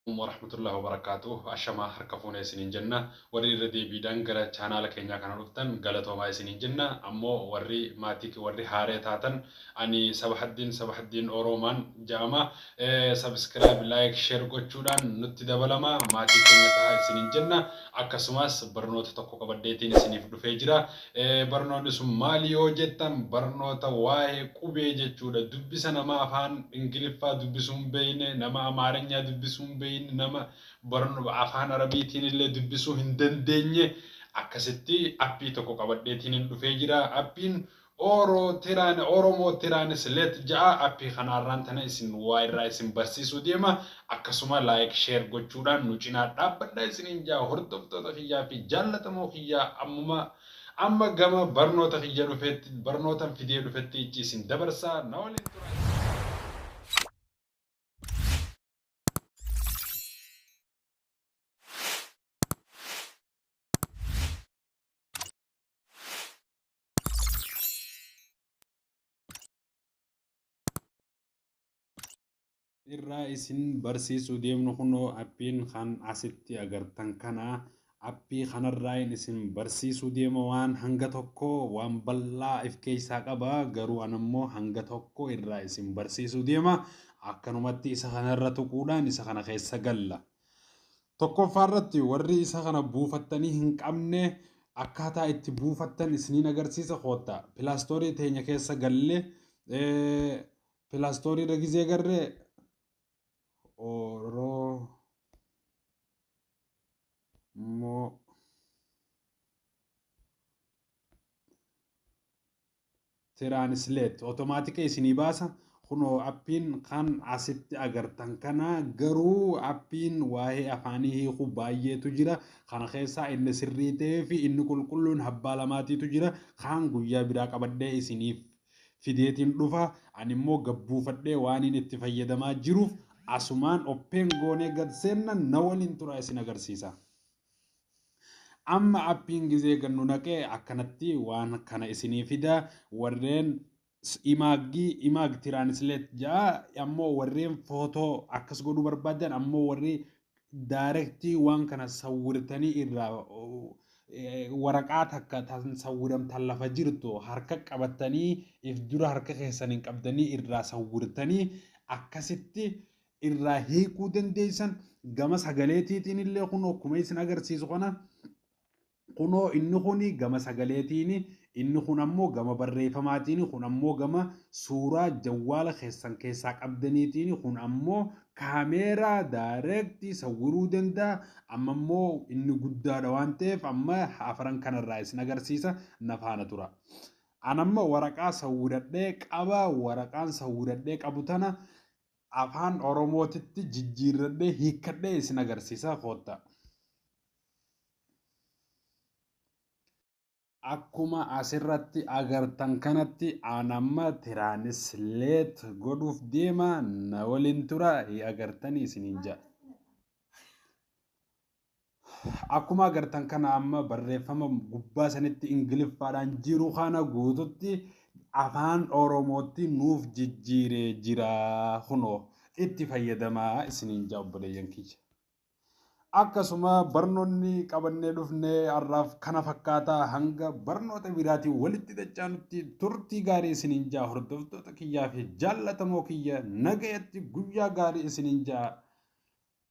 warahmatullahi wabarakatuh. Ashama harkafuuna isiniin jenna. Warri irra deebiidhaan gara chaanaala keenyaa kana dhuftan galatoomaa isiniin jenna. Ammoo warri maatii warri haaree taatan ani Sabahaddin Oromaan jedhama. Subscribe, like, share gochuudhaan nutti dabalama. Maatii keenya ta'a isiniin jenna. Akkasumas barnoota tokko qabaddeetiin isiniif dhufee jira. Barnoonni sun maali yoo jettan barnoota waa'ee qubee jechuudha. Dubbisa nama afaan Ingiliffaa dubbisuun beeyne, nama Amaarinyaa dubbisuun beeyne. Nama afaan Arabiitiin illee dubbisuu hin dandeenye akkasitti appii tokko qabadheetiin hin dhufee jira. Appiin Oromoo Tiraanisleet ja'a. Appii kanarraan tana isin waa irraa isin barsiisuu deema. Akkasuma like share gochuudhaan nu cinaa dhaabbadhaa isiniin ja'a. Hordoftoota kiyyaa fi jaallatamoo kiyyaa amma gama barnoota kiyya dhufeetti barnoota fidee dhufeetti isin dabarsaa na waliin tura. Irraa isin barsiisuu deemnu kunoo appiin kan asitti agartan kana appii kanarraa isin barsiisuu deema waan hanga tokko waan bal'aa if keessaa qaba garuu anammoo hanga tokko irraa isin barsiisuu deema akkanumatti isa kanarra tuquudhaan isa kana keessa galla. Tokkoffaarratti warri isa kana buufattanii hin qabne akkaataa itti buufattan isiniin agarsiisa koota. Pilaastorii teenya keessa galle pilaastorii irra gizee garree Oromoo Tiraanisleet otomaatika isinii baasa. Kunoo appiin kan asitti agartan kana garuu appiin waa'ee afaanii hiikuu baay'eetu jira. Kana keessaa inni sirrii ta'ee fi inni qulqulluun habbaa lamaatiitu jira. Kaan guyyaa biraa qabadhee isiniif fideetiin dhufa. Ani immoo gabbuufadhee waan inni itti fayyadamaa jiruuf asumaan oppeen goonee gad seennan na waliin tura isin agarsiisa. Amma appiin gizee gannu naqee akkanatti waan kana isinii fida. Warreen imaag Tiraanisleet ja'a ammoo warreen footoo akkas godhuu barbaadan ammoo warri daayirektii waan kana sawwirtanii irraa waraqaa takka tan sawwiramtan lafa jirtu harka qabatanii if dura harka keessaniin qabdanii irraa sawwirtanii akkasitti irraa hiikuu dandeessan. Gama sagaleetiitiin illee kunoo akkuma isin agarsiisu kana kunoo inni kuni gama sagaleetiin inni kun ammoo gama barreeffamaatiin kun ammoo gama suuraa jawwaala keessaa qabdaniitiin kun ammoo kaameeraa daayirektii sawwiruu danda'a. Amma ammoo inni guddaadha waan ta'eef amma afran kanarraa isin agarsiisa na faana tura. Anamma waraqaa sawwiradhee qaba. Waraqaan sawwiradhee qabu tana afaan Oromootitti jijjiirradhee hiikkadhee isin agarsiisa koota. Akkuma asirratti agartan kanatti anamma Tiraanisleet godhuuf deema na waliin tura agartanii isiniin ja'a. Akkuma agartan kana amma barreeffama gubbaa sanitti Ingiliffaadhaan jiru kana guututti afaan Oromootti nuuf jijjiiree jira. Kunoo itti fayyadamaa isiniin ja'a obboleeyyan kiyya. Akkasuma barnoonni qabannee dhufnee har'aaf kana fakkaataa hanga barnoota biraatiin walitti dachaanutti turtii gaarii isiniin ja'a. Hordoftoota kiyyaa fi jaallatamoo kiyya nagayatti guyyaa gaarii isiniin ja'a.